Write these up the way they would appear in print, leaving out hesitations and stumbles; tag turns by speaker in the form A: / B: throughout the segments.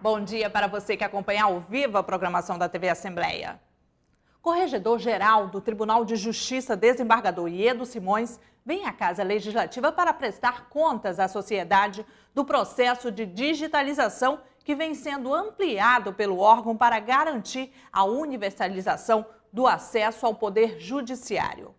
A: Bom dia para você que acompanha ao vivo a programação da TV Assembleia. Corregedor-geral do Tribunal de Justiça, desembargador Iedo Simões, vem à Casa Legislativa para prestar contas à sociedade do processo de digitalização que vem sendo ampliado pelo órgão para garantir a universalização do acesso ao Poder Judiciário.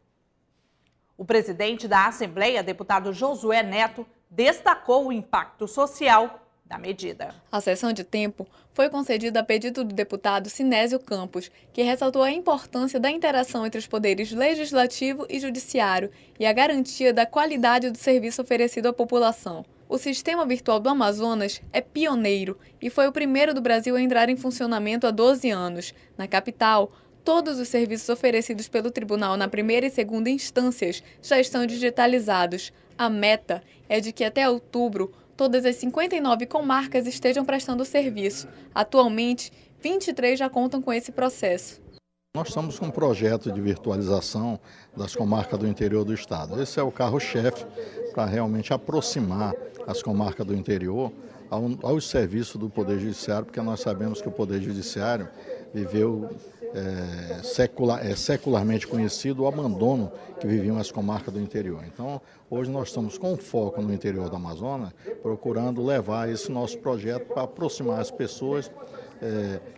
A: O presidente da Assembleia, deputado Josué Neto, destacou o impacto social da medida.
B: A sessão de tempo foi concedida a pedido do deputado Sinésio Campos, que ressaltou a importância da interação entre os poderes legislativo e judiciário e a garantia da qualidade do serviço oferecido à população. O Sistema Virtual do Amazonas é pioneiro e foi o primeiro do Brasil a entrar em funcionamento há 12 anos. Na capital, todos os serviços oferecidos pelo tribunal na primeira e segunda instâncias já estão digitalizados. A meta é de que até outubro todas as 59 comarcas estejam prestando serviço. Atualmente, 23 já contam com esse processo.
C: Nós estamos com um projeto de virtualização das comarcas do interior do estado. Esse é o carro-chefe para realmente aproximar as comarcas do interior aos serviços do Poder Judiciário, porque nós sabemos que o Poder Judiciário viveu secularmente conhecido o abandono que viviam as comarcas do interior. Então, hoje nós estamos com foco no interior do Amazonas, procurando levar esse nosso projeto para aproximar as pessoas,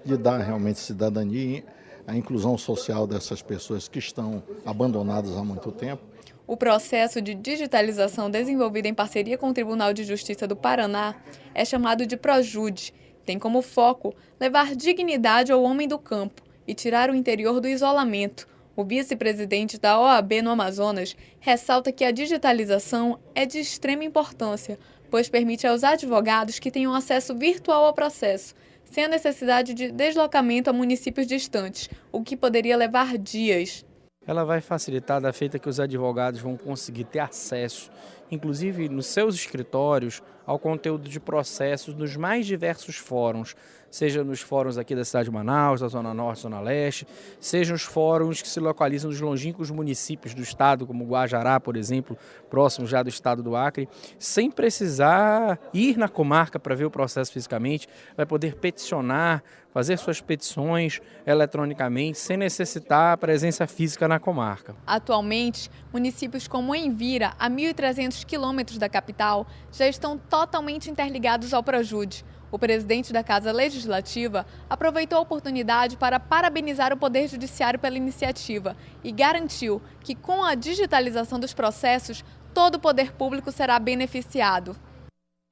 C: de dar realmente cidadania, a inclusão social dessas pessoas que estão abandonadas há muito tempo.
B: O processo de digitalização desenvolvido em parceria com o Tribunal de Justiça do Paraná é chamado de Projude. Tem como foco levar dignidade ao homem do campo e tirar o interior do isolamento. O vice-presidente da OAB no Amazonas ressalta que a digitalização é de extrema importância, pois permite aos advogados que tenham acesso virtual ao processo, sem a necessidade de deslocamento a municípios distantes, o que poderia levar dias.
D: Ela vai facilitar da feita que os advogados vão conseguir ter acesso, inclusive nos seus escritórios, ao conteúdo de processos nos mais diversos fóruns, seja nos fóruns aqui da cidade de Manaus, da Zona Norte, Zona Leste, sejam os fóruns que se localizam nos longínquos municípios do estado, como Guajará, por exemplo, próximo já do estado do Acre, sem precisar ir na comarca para ver o processo fisicamente, vai poder peticionar, fazer suas petições eletronicamente, sem necessitar a presença física na comarca.
B: Atualmente, municípios como Envira, a 1.300 quilômetros da capital, já estão totalmente interligados ao Projude. O presidente da Casa Legislativa aproveitou a oportunidade para parabenizar o Poder Judiciário pela iniciativa e garantiu que, com a digitalização dos processos, todo o poder público será beneficiado.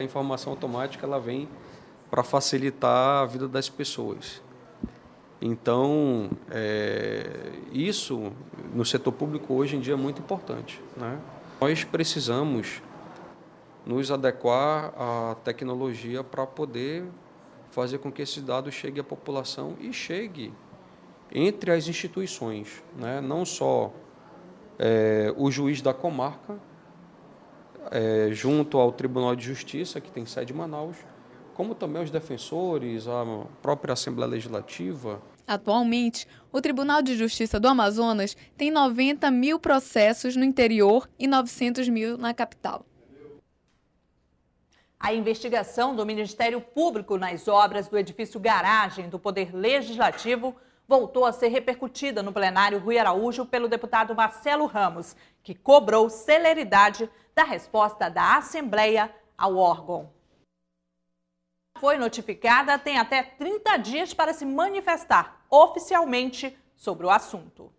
E: A informação automática ela vem para facilitar a vida das pessoas. Então, isso no setor público hoje em dia é muito importante, né? Nós precisamos nos adequar à tecnologia para poder fazer com que esses dados cheguem à população e chegue entre as instituições, né? Não só o juiz da comarca, junto ao Tribunal de Justiça, que tem sede em Manaus, como também os defensores, a própria Assembleia Legislativa.
B: Atualmente, o Tribunal de Justiça do Amazonas tem 90 mil processos no interior e 900 mil na capital.
A: A investigação do Ministério Público nas obras do edifício Garagem do Poder Legislativo voltou a ser repercutida no plenário Rui Araújo pelo deputado Marcelo Ramos, que cobrou celeridade da resposta da Assembleia ao órgão. Foi notificada, tem até 30 dias para se manifestar oficialmente sobre o assunto.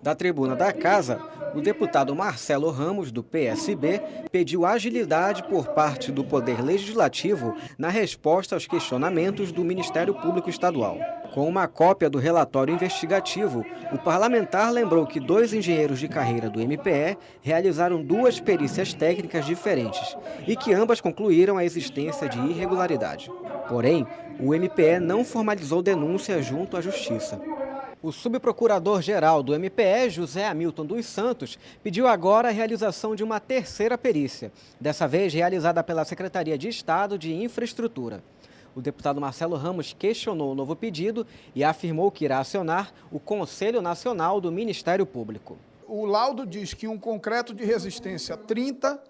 F: Da tribuna da Casa, o deputado Marcelo Ramos, do PSB, pediu agilidade por parte do Poder Legislativo na resposta aos questionamentos do Ministério Público Estadual. Com uma cópia do relatório investigativo, o parlamentar lembrou que 2 engenheiros de carreira do MPE realizaram 2 perícias técnicas diferentes e que ambas concluíram a existência de irregularidade. Porém, o MPE não formalizou denúncia junto à Justiça. O subprocurador-geral do MPE, José Hamilton dos Santos, pediu agora a realização de uma 3ª perícia, dessa vez realizada pela Secretaria de Estado de Infraestrutura. O deputado Marcelo Ramos questionou o novo pedido e afirmou que irá acionar o Conselho Nacional do Ministério Público.
G: O laudo diz que um concreto de resistência 30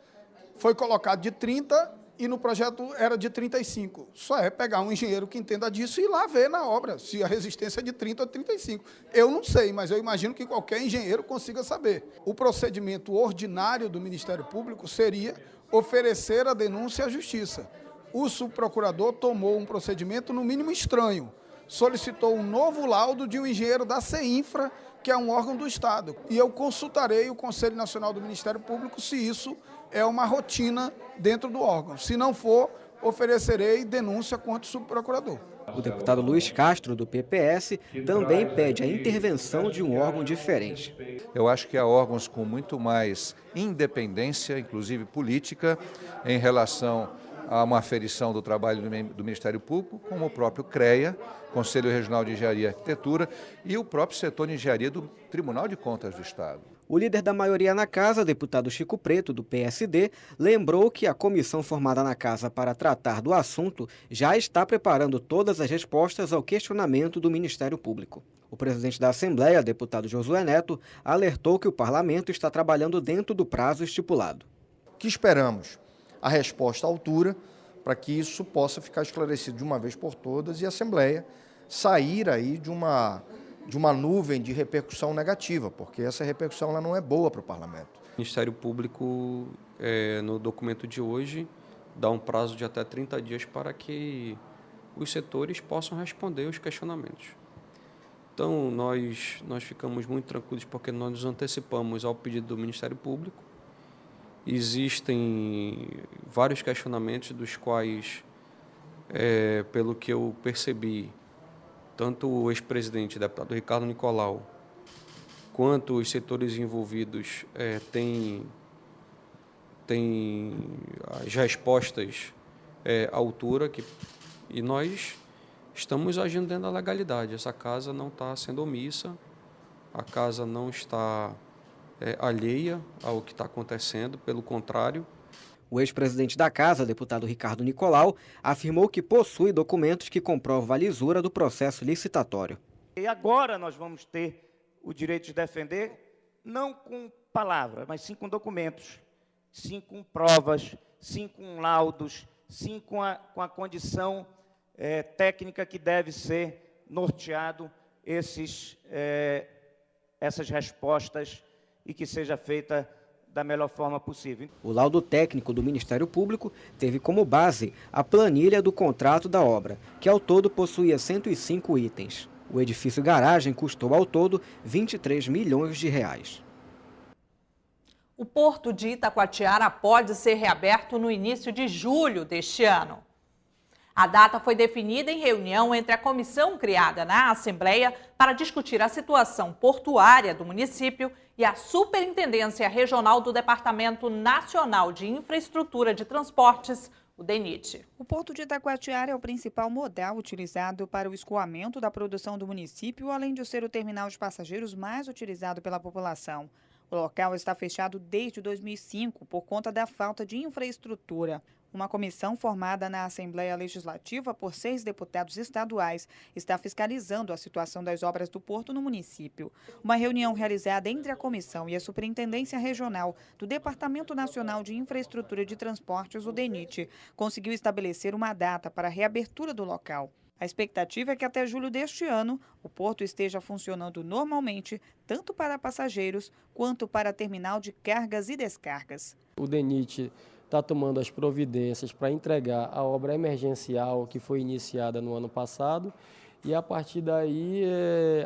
G: foi colocado de 30 e no projeto era de 35. Só é pegar um engenheiro que entenda disso e ir lá ver na obra se a resistência é de 30 ou 35. Eu não sei, mas eu imagino que qualquer engenheiro consiga saber. O procedimento ordinário do Ministério Público seria oferecer a denúncia à Justiça. O subprocurador tomou um procedimento, no mínimo, estranho. Solicitou um novo laudo de um engenheiro da CEINFRA, que é um órgão do Estado. E eu consultarei o Conselho Nacional do Ministério Público se isso é uma rotina dentro do órgão. Se não for, oferecerei denúncia contra o subprocurador.
F: O deputado Luiz Castro, do PPS, também pede a intervenção de um órgão diferente.
H: Eu acho que há órgãos com muito mais independência, inclusive política, em relação a uma aferição do trabalho do Ministério Público, como o próprio CREA, Conselho Regional de Engenharia e Arquitetura, e o próprio setor de engenharia do Tribunal de Contas do Estado.
F: O líder da maioria na Casa, deputado Chico Preto, do PSD, lembrou que a comissão formada na Casa para tratar do assunto já está preparando todas as respostas ao questionamento do Ministério Público. O presidente da Assembleia, deputado Josué Neto, alertou que o parlamento está trabalhando dentro do prazo estipulado.
I: Que esperamos a resposta à altura para que isso possa ficar esclarecido de uma vez por todas e a Assembleia sair aí de uma nuvem de repercussão negativa, porque essa repercussão ela não é boa para o parlamento.
E: O Ministério Público, no documento de hoje, dá um prazo de até 30 dias para que os setores possam responder os questionamentos. Então, nós ficamos muito tranquilos porque nós nos antecipamos ao pedido do Ministério Público. Existem vários questionamentos dos quais, pelo que eu percebi, tanto o ex-presidente, deputado Ricardo Nicolau, quanto os setores envolvidos têm as respostas à altura, e nós estamos agindo dentro da legalidade. Essa casa não está sendo omissa, a casa não está alheia ao que está acontecendo, pelo contrário.
F: O ex-presidente da Casa, deputado Ricardo Nicolau, afirmou que possui documentos que comprovam a lisura do processo licitatório.
J: E agora nós vamos ter o direito de defender, não com palavras, mas sim com documentos, sim com provas, sim com laudos, sim com a condição técnica que deve ser norteado essas respostas e que seja feita da melhor forma possível.
F: O laudo técnico do Ministério Público teve como base a planilha do contrato da obra, que ao todo possuía 105 itens. O edifício garagem custou ao todo R$23 milhões.
A: O porto de Itacoatiara pode ser reaberto no início de julho deste ano. A data foi definida em reunião entre a comissão criada na Assembleia para discutir a situação portuária do município e a Superintendência Regional do Departamento Nacional de Infraestrutura de Transportes, o DENIT.
K: O porto de Itacoatiara é o principal modal utilizado para o escoamento da produção do município, além de ser o terminal de passageiros mais utilizado pela população. O local está fechado desde 2005 por conta da falta de infraestrutura. Uma comissão formada na Assembleia Legislativa por 6 deputados estaduais está fiscalizando a situação das obras do porto no município. Uma reunião realizada entre a comissão e a Superintendência Regional do Departamento Nacional de Infraestrutura de Transportes, o DENIT, conseguiu estabelecer uma data para a reabertura do local. A expectativa é que até julho deste ano o porto esteja funcionando normalmente, tanto para passageiros quanto para terminal de cargas e descargas.
L: O DENIT está tomando as providências para entregar a obra emergencial que foi iniciada no ano passado e, a partir daí,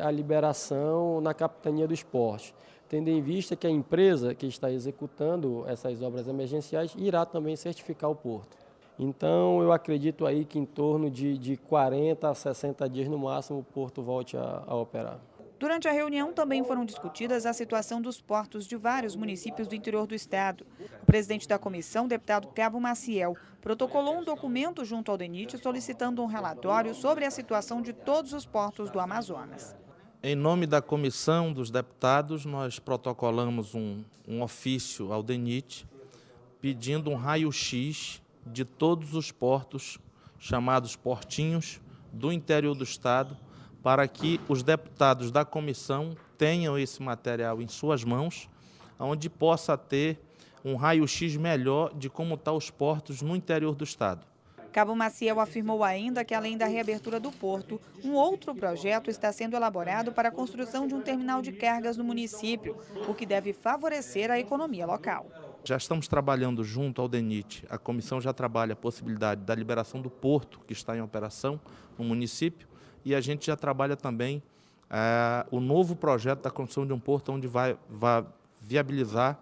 L: a liberação na Capitania do Esporte, tendo em vista que a empresa que está executando essas obras emergenciais irá também certificar o porto. Então, eu acredito aí que em torno de 40 a 60 dias no máximo o porto volte a operar.
K: Durante a reunião também foram discutidas a situação dos portos de vários municípios do interior do estado. O presidente da comissão, deputado Cabo Maciel, protocolou um documento junto ao DENIT solicitando um relatório sobre a situação de todos os portos do Amazonas.
M: Em nome da comissão dos deputados, nós protocolamos um ofício ao DENIT pedindo um raio-x de todos os portos, chamados portinhos, do interior do estado, para que os deputados da comissão tenham esse material em suas mãos, onde possa ter um raio-x melhor de como estão os portos no interior do estado.
K: Cabo Maciel afirmou ainda que, além da reabertura do porto, um outro projeto está sendo elaborado para a construção de um terminal de cargas no município, o que deve favorecer a economia local.
M: Já estamos trabalhando junto ao DENIT. A comissão já trabalha a possibilidade da liberação do porto, que está em operação no município, e a gente já trabalha também o novo projeto da construção de um porto, onde vai viabilizar,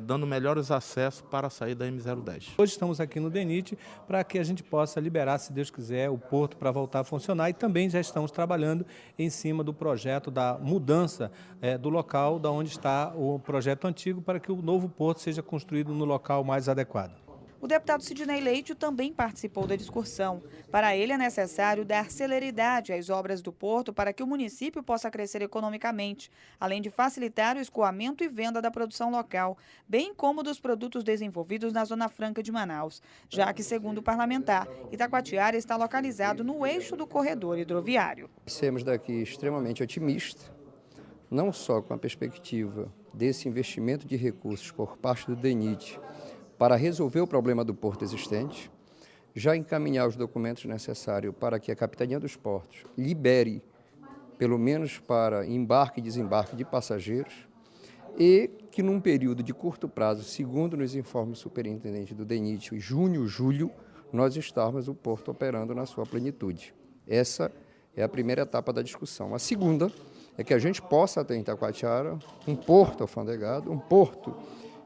M: dando melhores acessos para a saída da M010.
N: Hoje estamos aqui no DENIT para que a gente possa liberar, se Deus quiser, o porto para voltar a funcionar, e também já estamos trabalhando em cima do projeto da mudança do local da onde está o projeto antigo, para que o novo porto seja construído no local mais adequado.
K: O deputado Sidney Leite também participou da discussão. Para ele, é necessário dar celeridade às obras do porto para que o município possa crescer economicamente, além de facilitar o escoamento e venda da produção local, bem como dos produtos desenvolvidos na Zona Franca de Manaus, já que, segundo o parlamentar, Itacoatiara está localizado no eixo do corredor hidroviário.
O: Somos daqui extremamente otimistas, não só com a perspectiva desse investimento de recursos por parte do DENIT, para resolver o problema do porto existente, já encaminhar os documentos necessários para que a Capitania dos Portos libere, pelo menos para embarque e desembarque de passageiros, e que num período de curto prazo, segundo nos informes o superintendente do DENIT, junho, julho, nós estarmos o porto operando na sua plenitude. Essa é a primeira etapa da discussão. A segunda é que a gente possa ter em Itacoatiara um porto alfandegado, um porto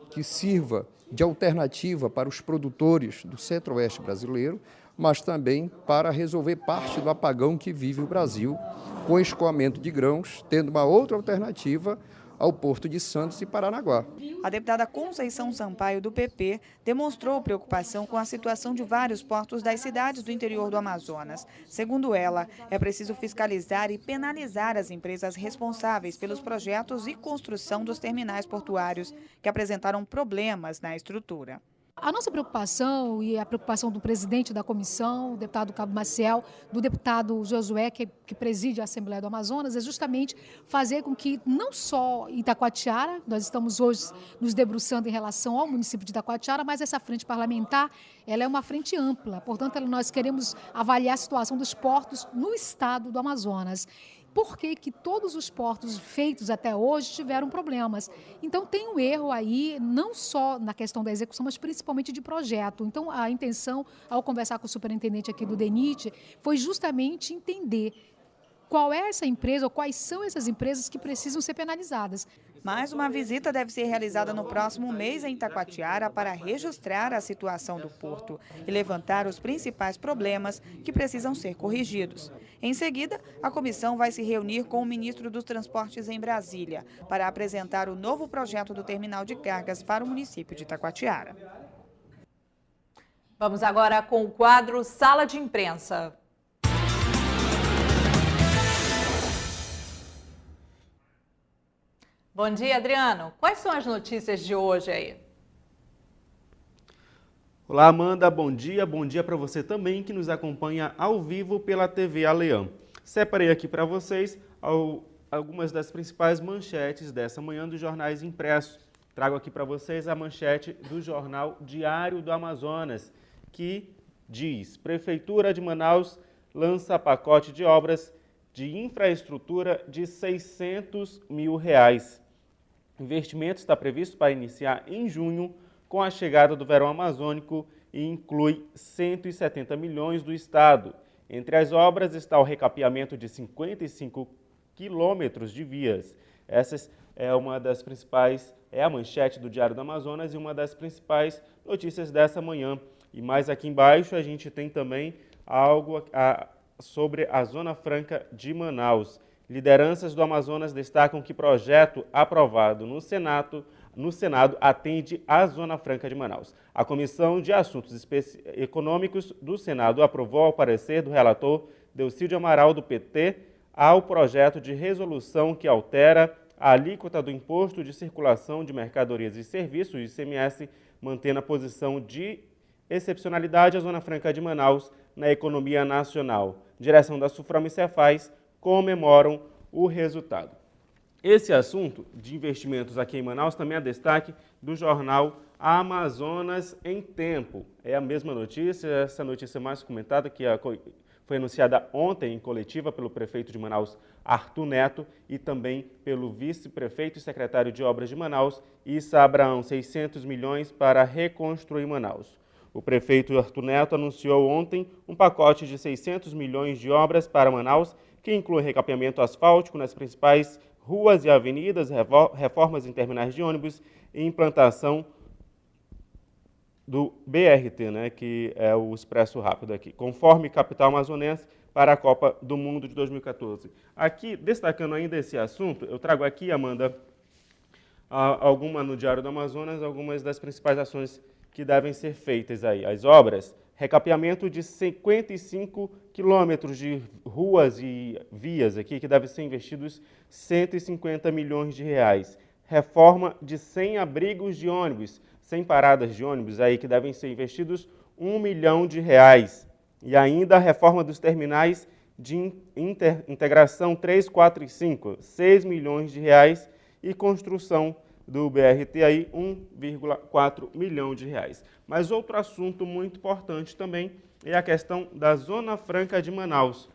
O: que sirva de alternativa para os produtores do centro-oeste brasileiro, mas também para resolver parte do apagão que vive o Brasil, com escoamento de grãos, tendo uma outra alternativa ao Porto de Santos e Paranaguá.
K: A deputada Conceição Sampaio, do PP, demonstrou preocupação com a situação de vários portos das cidades do interior do Amazonas. Segundo ela, é preciso fiscalizar e penalizar as empresas responsáveis pelos projetos e construção dos terminais portuários que apresentaram problemas na estrutura.
P: A nossa preocupação e a preocupação do presidente da comissão, o deputado Cabo Maciel, do deputado Josué, que preside a Assembleia do Amazonas, é justamente fazer com que não só Itacoatiara, nós estamos hoje nos debruçando em relação ao município de Itacoatiara, mas essa frente parlamentar, ela é uma frente ampla, portanto nós queremos avaliar a situação dos portos no estado do Amazonas. Por que todos os portos feitos até hoje tiveram problemas? Então, tem um erro aí, não só na questão da execução, mas principalmente de projeto. Então, a intenção, ao conversar com o superintendente aqui do DENIT, foi justamente entender qual é essa empresa ou quais são essas empresas que precisam ser penalizadas.
K: Mais uma visita deve ser realizada no próximo mês em Itacoatiara para registrar a situação do porto e levantar os principais problemas que precisam ser corrigidos. Em seguida, a comissão vai se reunir com o ministro dos Transportes em Brasília para apresentar o novo projeto do terminal de cargas para o município de Itacoatiara.
A: Vamos agora com o quadro Sala de Imprensa. Bom dia, Adriano. Quais são as notícias de hoje aí?
Q: Olá, Amanda. Bom dia para você também que nos acompanha ao vivo pela TV Aleão. Separei aqui para vocês algumas das principais manchetes dessa manhã dos jornais impressos. Trago aqui para vocês a manchete do jornal Diário do Amazonas, que diz: Prefeitura de Manaus lança pacote de obras de infraestrutura de R$ 600 mil. O investimento está previsto para iniciar em junho, com a chegada do verão amazônico, e inclui 170 milhões do Estado. Entre as obras está o recapeamento de 55 quilômetros de vias. Essa é uma das principais, é a manchete do Diário do Amazonas e uma das principais notícias dessa manhã. E mais aqui embaixo a gente tem também algo sobre a Zona Franca de Manaus. Lideranças do Amazonas destacam que projeto aprovado no Senado atende à Zona Franca de Manaus. A Comissão de Assuntos Econômicos do Senado aprovou o parecer do relator Delcídio Amaral, do PT, ao projeto de resolução que altera a alíquota do Imposto de Circulação de Mercadorias e Serviços, ICMS, mantendo a posição de excepcionalidade à Zona Franca de Manaus na economia nacional. Direção da Suframa e Cefaz comemoram o resultado. Esse assunto de investimentos aqui em Manaus também é destaque do jornal Amazonas em Tempo. É a mesma notícia, essa notícia mais comentada que foi anunciada ontem em coletiva pelo prefeito de Manaus, Arthur Neto, e também pelo vice-prefeito e secretário de Obras de Manaus, Issa Abraão, 600 milhões para reconstruir Manaus. O prefeito Arthur Neto anunciou ontem um pacote de 600 milhões de obras para Manaus, que inclui recapeamento asfáltico nas principais ruas e avenidas, reformas em terminais de ônibus e implantação do BRT, né, que é o Expresso Rápido aqui, conforme capital amazonense para a Copa do Mundo de 2014. Aqui, destacando ainda esse assunto, eu trago aqui, Amanda, no Diário do Amazonas, algumas das principais ações que devem ser feitas aí. As obras, recapeamento de 55 quilômetros de ruas e vias aqui, que devem ser investidos 150 milhões de reais. Reforma de 100 abrigos de ônibus, 100 paradas de ônibus aí que devem ser investidos 1 milhão de reais. E ainda a reforma dos terminais de integração 3, 4 e 5, 6 milhões de reais. E construção do BRT aí 1,4 milhão de reais. Mas outro assunto muito importante também é a questão da Zona Franca de Manaus.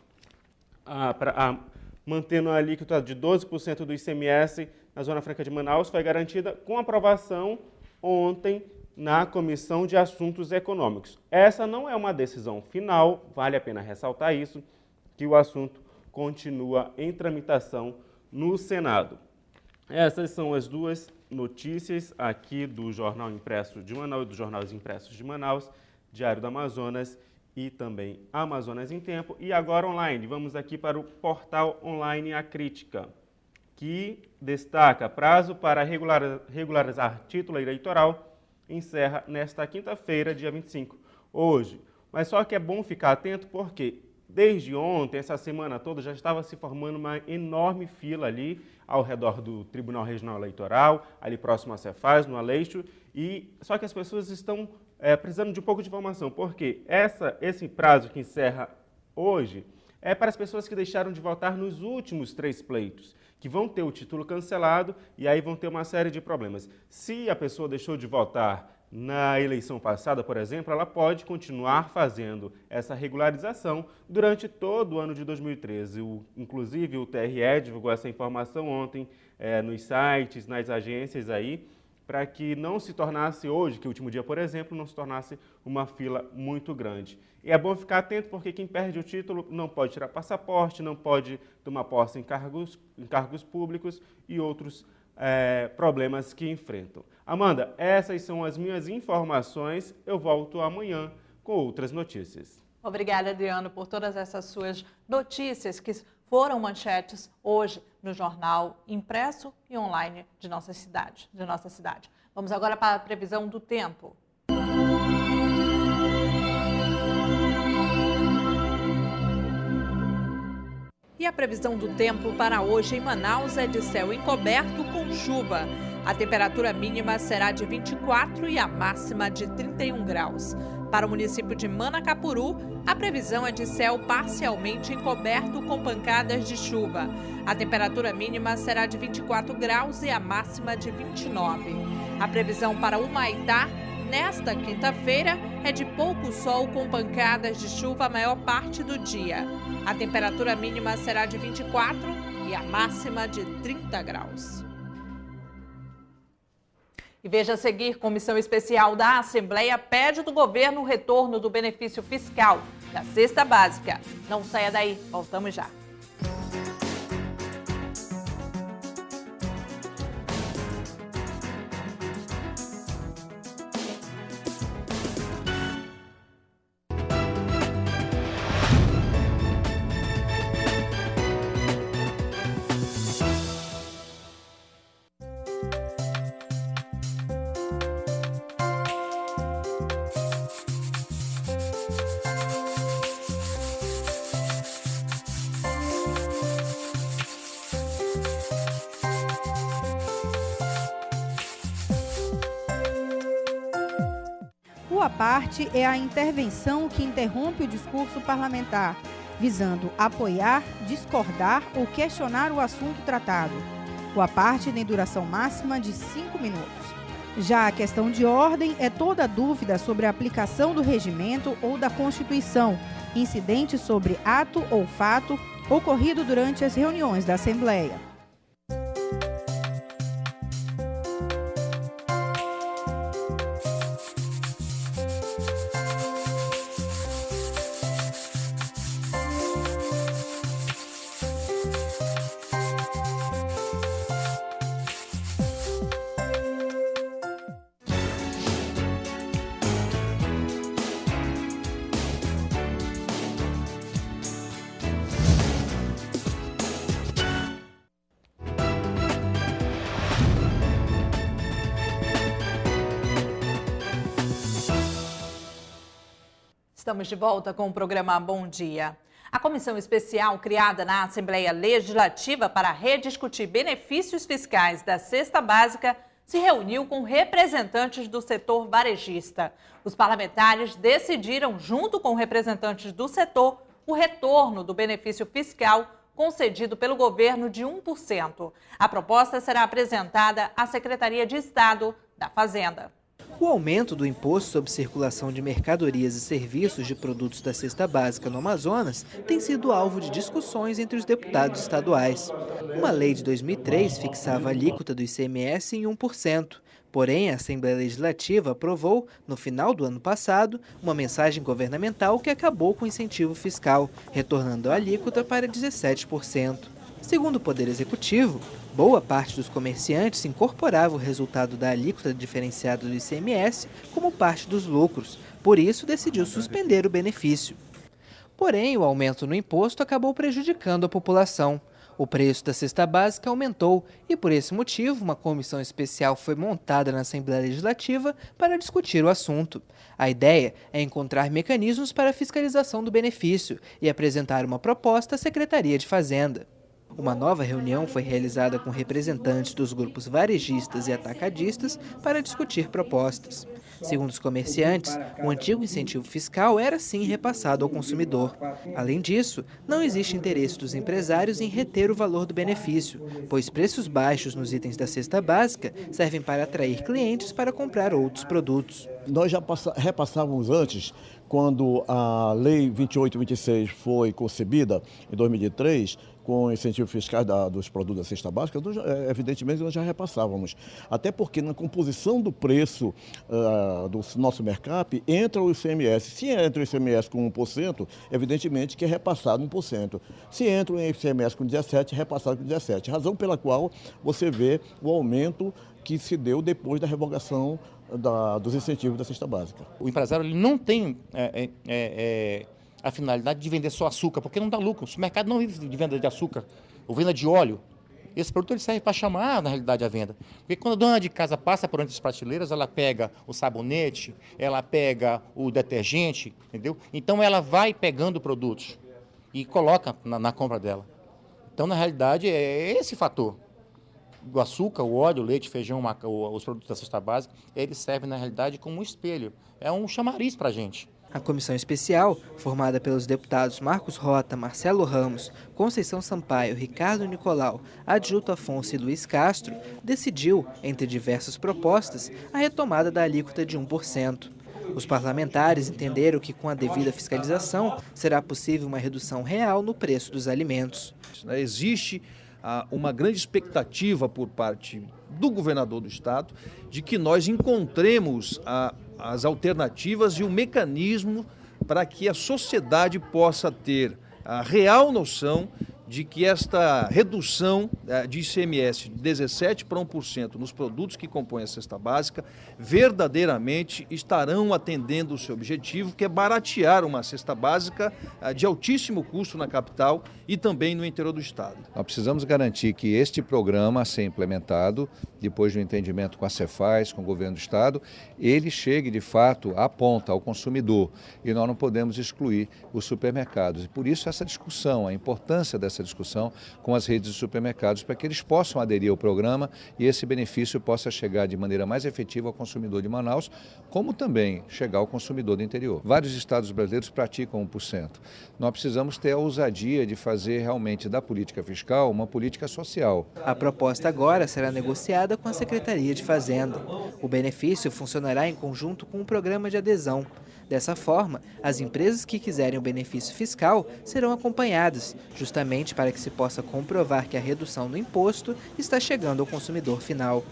Q: Mantendo a alíquota de 12% do ICMS na Zona Franca de Manaus, foi garantida com aprovação ontem na Comissão de Assuntos Econômicos. Essa não é uma decisão final, vale a pena ressaltar isso, que o assunto continua em tramitação no Senado. Essas são as duas notícias aqui do Jornal Impresso de Manaus, dos Jornais Impressos de Manaus, Diário do Amazonas e também Amazonas em Tempo. E agora online, vamos aqui para o portal online A Crítica, que destaca prazo para regularizar título eleitoral, encerra nesta quinta-feira, dia 25, hoje. Mas só que é bom ficar atento porque desde ontem, essa semana toda, já estava se formando uma enorme fila ali ao redor do Tribunal Regional Eleitoral, ali próximo a Cefaz, no Aleixo, e só que as pessoas estão precisando de um pouco de informação, porque esse prazo que encerra hoje é para as pessoas que deixaram de votar nos últimos 3 pleitos, que vão ter o título cancelado e aí vão ter uma série de problemas. Se a pessoa deixou de votar na eleição passada, por exemplo, ela pode continuar fazendo essa regularização durante todo o ano de 2013. Inclusive, o TRE divulgou essa informação ontem nos sites, nas agências aí, para que não se tornasse hoje, que é o último dia, por exemplo, não se tornasse uma fila muito grande. E é bom ficar atento porque quem perde o título não pode tirar passaporte, não pode tomar posse em cargos públicos e outros problemas que enfrentam. Amanda, essas são as minhas informações. Eu volto amanhã com outras notícias.
A: Obrigada, Adriano, por todas essas suas notícias que foram manchetes hoje no jornal impresso e online de nossa cidade. Vamos agora para a previsão do tempo. E a previsão do tempo para hoje em Manaus é de céu encoberto com chuva. A temperatura mínima será de 24 e a máxima de 31 graus. Para o município de Manacapuru, a previsão é de céu parcialmente encoberto com pancadas de chuva. A temperatura mínima será de 24 graus e a máxima de 29. A previsão para Humaitá, nesta quinta-feira, é de pouco sol com pancadas de chuva a maior parte do dia. A temperatura mínima será de 24 e a máxima de 30 graus. E veja a seguir, Comissão Especial da Assembleia pede do governo o retorno do benefício fiscal da cesta básica. Não saia daí, voltamos já.
R: Sua parte é a intervenção que interrompe o discurso parlamentar, visando apoiar, discordar ou questionar o assunto tratado. Sua parte tem duração máxima de 5 minutos. Já a questão de ordem é toda dúvida sobre a aplicação do regimento ou da Constituição, incidente sobre ato ou fato ocorrido durante as reuniões da Assembleia.
A: Estamos de volta com o programa Bom Dia. A comissão especial criada na Assembleia Legislativa para rediscutir benefícios fiscais da cesta básica se reuniu com representantes do setor varejista. Os parlamentares decidiram, junto com representantes do setor, o retorno do benefício fiscal concedido pelo governo de 1%. A proposta será apresentada à Secretaria de Estado da Fazenda.
S: O aumento do imposto sobre circulação de mercadorias e serviços de produtos da cesta básica no Amazonas tem sido alvo de discussões entre os deputados estaduais. Uma lei de 2003 fixava a alíquota do ICMS em 1%. Porém, a Assembleia Legislativa aprovou, no final do ano passado, uma mensagem governamental que acabou com o incentivo fiscal, retornando a alíquota para 17%. Segundo o Poder Executivo, boa parte dos comerciantes incorporava o resultado da alíquota diferenciada do ICMS como parte dos lucros, por isso decidiu suspender o benefício. Porém, o aumento no imposto acabou prejudicando a população. O preço da cesta básica aumentou e, por esse motivo, uma comissão especial foi montada na Assembleia Legislativa para discutir o assunto. A ideia é encontrar mecanismos para a fiscalização do benefício e apresentar uma proposta à Secretaria de Fazenda. Uma nova reunião foi realizada com representantes dos grupos varejistas e atacadistas para discutir propostas. Segundo os comerciantes, o antigo incentivo fiscal era sim repassado ao consumidor. Além disso, não existe interesse dos empresários em reter o valor do benefício, pois preços baixos nos itens da cesta básica servem para atrair clientes para comprar outros produtos.
T: Nós já repassávamos antes, quando a Lei 2826 foi concebida, em 2003, com incentivo fiscal dos produtos da cesta básica, evidentemente nós já repassávamos. Até porque na composição do preço do nosso mercap entra o ICMS. Se entra o ICMS com 1%, evidentemente que é repassado 1%. Se entra o ICMS com 17%, é repassado com 17%. Razão pela qual você vê o aumento que se deu depois da revogação dos incentivos da cesta básica.
U: O empresário ele não tem a finalidade de vender só açúcar, porque não dá lucro. O mercado não vive de venda de açúcar ou venda de óleo. Esse produto ele serve para chamar, na realidade, a venda. Porque quando a dona de casa passa por entre as prateleiras, ela pega o sabonete, ela pega o detergente, entendeu? Então ela vai pegando produtos e coloca na compra dela. Então, na realidade, é esse fator. O açúcar, o óleo, o leite, feijão, os produtos da cesta básica, eles servem, na realidade, como um espelho. É um chamariz para a gente.
S: A comissão especial, formada pelos deputados Marcos Rota, Marcelo Ramos, Conceição Sampaio, Ricardo Nicolau, Adjuto Afonso e Luiz Castro, decidiu, entre diversas propostas, a retomada da alíquota de 1%. Os parlamentares entenderam que, com a devida fiscalização, será possível uma redução real no preço dos alimentos.
V: Existe uma grande expectativa por parte do governador do estado de que nós encontremos as alternativas e o mecanismo para que a sociedade possa ter a real noção de que esta redução de ICMS de 17% para 1% nos produtos que compõem a cesta básica verdadeiramente estarão atendendo o seu objetivo, que é baratear uma cesta básica de altíssimo custo na capital e também no interior do estado.
H: Nós precisamos garantir que este programa a ser implementado, depois do entendimento com a Cefaz, com o governo do estado, ele chegue de fato à ponta, ao consumidor, e nós não podemos excluir os supermercados. E por isso essa discussão, a importância dessa essa discussão com as redes de supermercados para que eles possam aderir ao programa e esse benefício possa chegar de maneira mais efetiva ao consumidor de Manaus, como também chegar ao consumidor do interior. Vários estados brasileiros praticam 1%. Nós precisamos ter a ousadia de fazer realmente da política fiscal uma política social.
S: A proposta agora será negociada com a Secretaria de Fazenda. O benefício funcionará em conjunto com um programa de adesão. Dessa forma, as empresas que quiserem o benefício fiscal serão acompanhadas, justamente para que se possa comprovar que a redução do imposto está chegando ao consumidor final.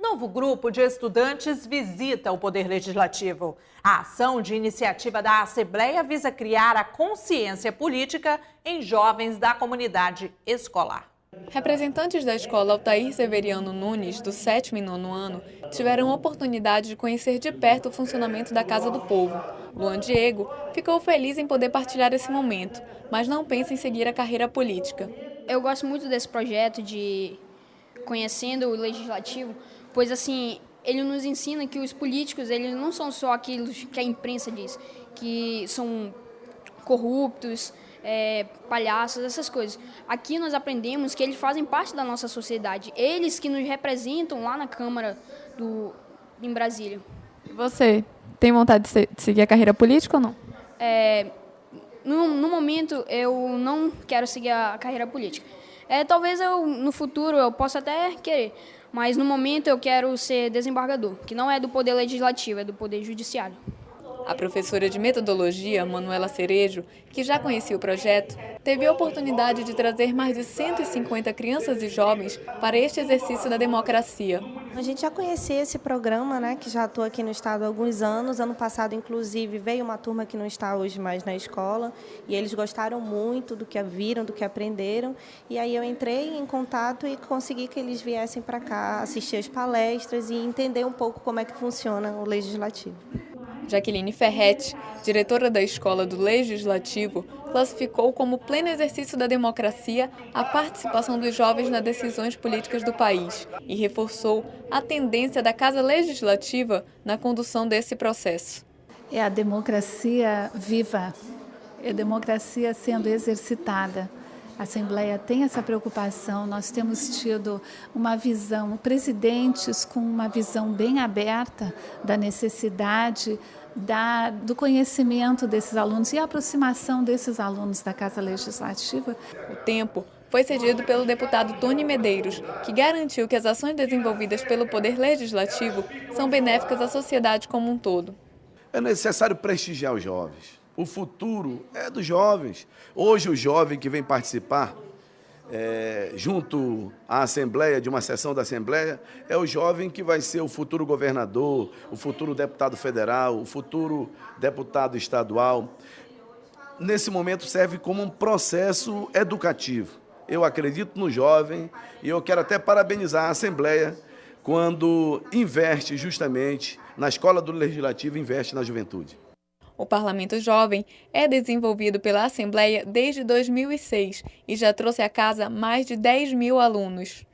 A: Novo grupo de estudantes visita o Poder Legislativo. A ação de iniciativa da Assembleia visa criar a consciência política em jovens da comunidade escolar.
B: Representantes da escola Altair Severiano Nunes, do 7º e 9º ano, tiveram a oportunidade de conhecer de perto o funcionamento da Casa do Povo. Luan Diego ficou feliz em poder partilhar esse momento, mas não pensa em seguir a carreira política.
C: Eu gosto muito desse projeto de Conhecendo o Legislativo, pois assim, ele nos ensina que os políticos eles não são só aquilo que a imprensa diz, que são corruptos, palhaços, essas coisas. Aqui nós aprendemos que eles fazem parte da nossa sociedade, eles que nos representam lá na Câmara em Brasília.
B: E você, tem vontade de seguir a carreira política ou não?
C: No momento, eu não quero seguir a carreira política. Talvez no futuro eu possa até querer, mas no momento eu quero ser desembargador, que não é do Poder Legislativo, é do Poder Judiciário.
B: A professora de metodologia, Manuela Cerejo, que já conhecia o projeto, teve a oportunidade de trazer mais de 150 crianças e jovens para este exercício da democracia.
D: A gente já conhecia esse programa, né, que já atua aqui no estado há alguns anos. Ano passado, inclusive, veio uma turma que não está hoje mais na escola e eles gostaram muito do que viram, do que aprenderam. E aí eu entrei em contato e consegui que eles viessem para cá assistir as palestras e entender um pouco como é que funciona o Legislativo.
B: Jaqueline Ferretti, diretora da Escola do Legislativo, classificou como pleno exercício da democracia a participação dos jovens nas decisões políticas do país e reforçou a tendência da Casa Legislativa na condução desse processo.
W: É a democracia viva, é a democracia sendo exercitada. A Assembleia tem essa preocupação, nós temos tido uma visão, presidentes com uma visão bem aberta da necessidade do conhecimento desses alunos e a aproximação desses alunos da Casa Legislativa.
B: O tempo foi cedido pelo deputado Tony Medeiros, que garantiu que as ações desenvolvidas pelo Poder Legislativo são benéficas à sociedade como um todo.
X: É necessário prestigiar os jovens. O futuro é dos jovens. Hoje o jovem que vem participar junto à Assembleia, de uma sessão da Assembleia, é o jovem que vai ser o futuro governador, o futuro deputado federal, o futuro deputado estadual. Nesse momento serve como um processo educativo. Eu acredito no jovem e eu quero até parabenizar a Assembleia quando investe justamente na Escola do Legislativo, investe na juventude.
B: O Parlamento Jovem é desenvolvido pela Assembleia desde 2006 e já trouxe à casa mais de 10 mil alunos.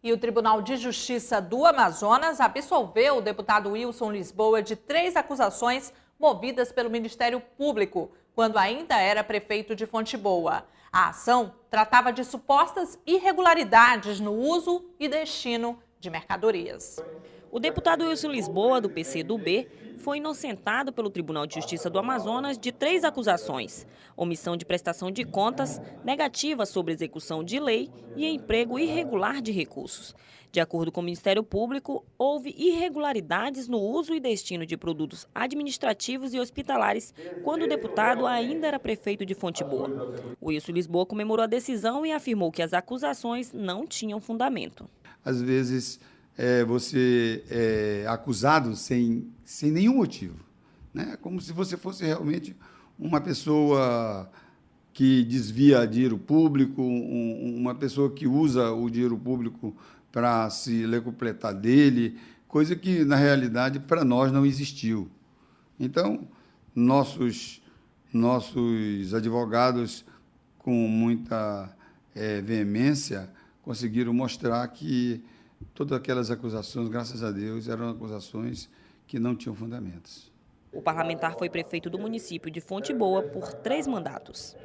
A: E o Tribunal de Justiça do Amazonas absolveu o deputado Wilson Lisboa de 3 acusações movidas pelo Ministério Público, quando ainda era prefeito de Fonte Boa. A ação tratava de supostas irregularidades no uso e destino de mercadorias.
Y: O deputado Wilson Lisboa, do PCdoB, foi inocentado pelo Tribunal de Justiça do Amazonas de 3 acusações: omissão de prestação de contas, negativa sobre execução de lei e emprego irregular de recursos. De acordo com o Ministério Público, houve irregularidades no uso e destino de produtos administrativos e hospitalares quando o deputado ainda era prefeito de Fonte Boa. O Wilson Lisboa comemorou a decisão e afirmou que as acusações não tinham fundamento.
Z: Às vezes você é acusado sem nenhum motivo, né? Como se você fosse realmente uma pessoa que desvia dinheiro público, uma pessoa que usa o dinheiro público para se locupletar dele, coisa que, na realidade, para nós não existiu. Então, nossos advogados, com muita veemência, conseguiram mostrar que todas aquelas acusações, graças a Deus, eram acusações que não tinham fundamentos.
Y: O parlamentar foi prefeito do município de Fonte Boa por 3 mandatos.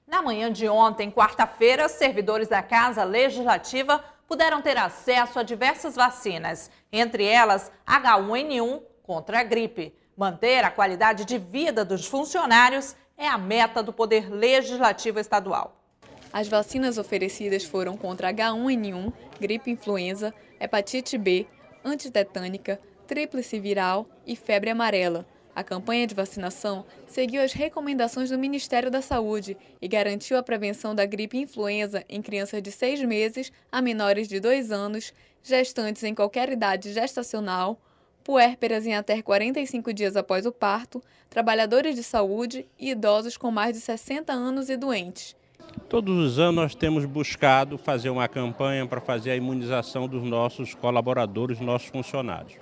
A: Na manhã de ontem, quarta-feira, servidores da Casa Legislativa puderam ter acesso a diversas vacinas, entre elas H1N1 contra a gripe. Manter a qualidade de vida dos funcionários é a meta do Poder Legislativo Estadual.
B: As vacinas oferecidas foram contra H1N1, gripe influenza, hepatite B, antitetânica, tríplice viral e febre amarela. A campanha de vacinação seguiu as recomendações do Ministério da Saúde e garantiu a prevenção da gripe influenza em crianças de 6 meses a menores de 2 anos, gestantes em qualquer idade gestacional, puérperas em até 45 dias após o parto, trabalhadores de saúde e idosos com mais de 60 anos e doentes.
E: Todos os anos nós temos buscado fazer uma campanha para fazer a imunização dos nossos colaboradores, nossos funcionários.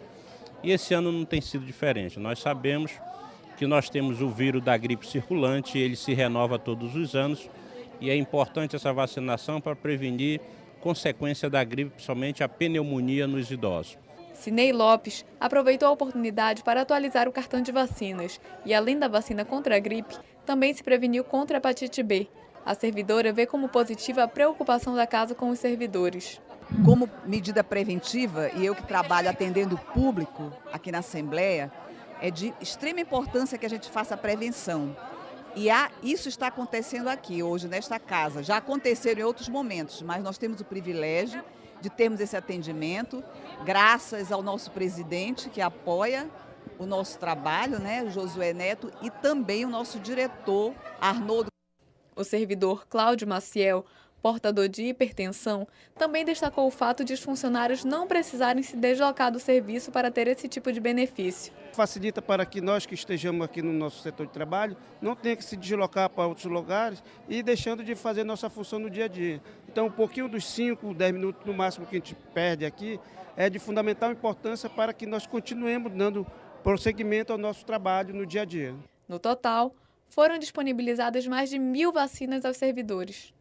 E: E esse ano não tem sido diferente. Nós sabemos que nós temos o vírus da gripe circulante, ele se renova todos os anos e é importante essa vacinação para prevenir consequência da gripe, principalmente a pneumonia nos idosos.
B: Cinei Lopes aproveitou a oportunidade para atualizar o cartão de vacinas e, além da vacina contra a gripe, também se preveniu contra a hepatite B. A servidora vê como positiva a preocupação da casa com os servidores.
F: Como medida preventiva, e eu que trabalho atendendo o público aqui na Assembleia, é de extrema importância que a gente faça a prevenção. E isso está acontecendo aqui hoje, nesta casa. Já aconteceram em outros momentos, mas nós temos o privilégio de termos esse atendimento, graças ao nosso presidente, que apoia o nosso trabalho, o Josué Neto, e também o nosso diretor, Arnoldo.
B: O servidor Cláudio Maciel, portador de hipertensão, também destacou o fato de os funcionários não precisarem se deslocar do serviço para ter esse tipo de benefício.
G: Facilita para que nós que estejamos aqui no nosso setor de trabalho não tenha que se deslocar para outros lugares e deixando de fazer nossa função no dia a dia. Então, um pouquinho dos 5, 10 minutos no máximo que a gente perde aqui é de fundamental importância para que nós continuemos dando prosseguimento ao nosso trabalho no dia a dia.
B: No total, foram disponibilizadas mais de 1.000 vacinas aos servidores.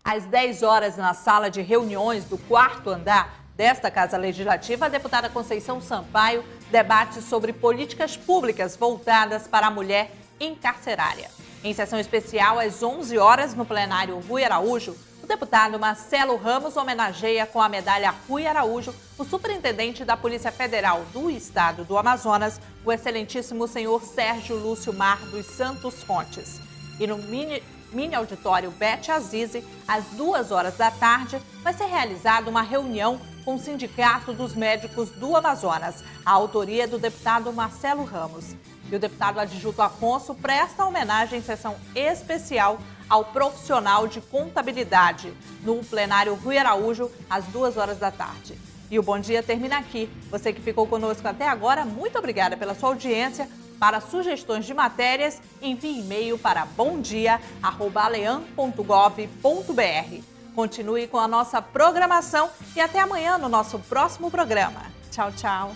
A: Às 10 horas, na sala de reuniões do 4º andar desta Casa Legislativa, a deputada Conceição Sampaio debate sobre políticas públicas voltadas para a mulher incarcerária. Em sessão especial, às 11 horas, no plenário Rui Araújo, o deputado Marcelo Ramos homenageia com a medalha Rui Araújo o superintendente da Polícia Federal do Estado do Amazonas, o excelentíssimo senhor Sérgio Lúcio Mar dos Santos Fontes. E no mini auditório Beth Azizi, às 2 horas da tarde, vai ser realizada uma reunião com o Sindicato dos Médicos do Amazonas, a autoria do deputado Marcelo Ramos. E o deputado adjunto Afonso presta homenagem em sessão especial ao profissional de contabilidade, no plenário Rui Araújo, às 2 horas da tarde. E o Bom Dia termina aqui. Você que ficou conosco até agora, muito obrigada pela sua audiência. Para sugestões de matérias, envie e-mail para bomdia@aleam.gov.br. Continue com a nossa programação e até amanhã no nosso próximo programa. Tchau, tchau.